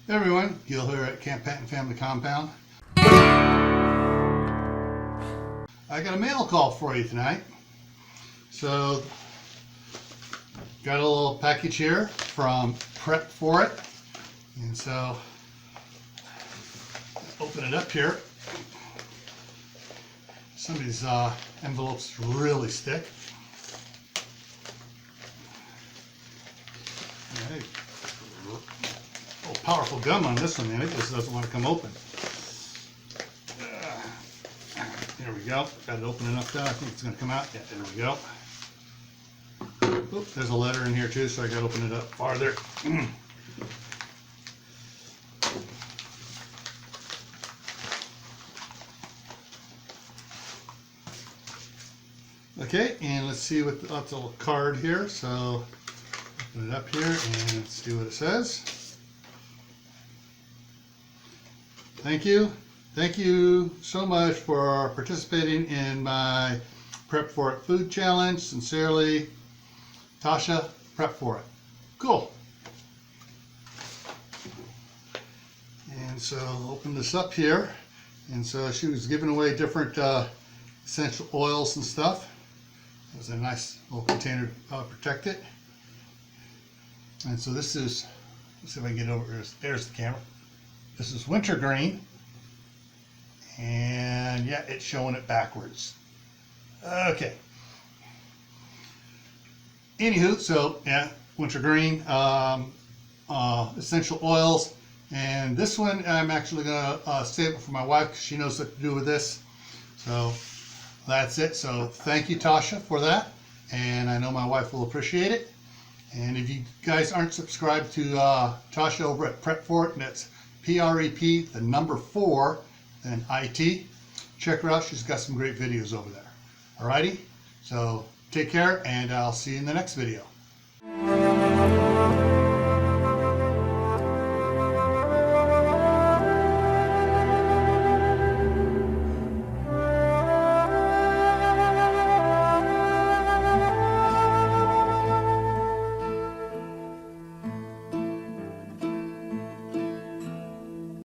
Hey everyone, Gil here at Camp Patton Family Compound. I got a mail call for you tonight. So, got a little package here from Prep4it. And so, open it up here. Some of these envelopes really stick. Hey, powerful gum on this one, man. It just doesn't want to come open. There we go. Got it open enough now. I think it's going to come out. Yeah, there we go. Oop, there's a letter in here too, so I got to open it up farther. Okay, and let's see what the little card here. So open it up here and see what it says. Thank you. Thank you so much for participating in my Prep4it food challenge. Sincerely, Tasha, Prep4it. Cool. And so I'll open this up here. And so she was giving away different essential oils and stuff. It was a nice little container to protect it. And so this is, let's see if I can get over here. There's the camera. This is wintergreen, and yeah, it's showing it backwards. Okay. Anywho, so yeah, wintergreen, essential oils, and this one I'm actually gonna save it for my wife because she knows what to do with this. So that's it. So thank you, Tasha, for that, and I know my wife will appreciate it. And if you guys aren't subscribed to Tasha over at Prep4it, and that's P-R-E-P, the number 4, then I-T. Check her out. She's got some great videos over there. Alrighty? So take care, and I'll see you in the next video.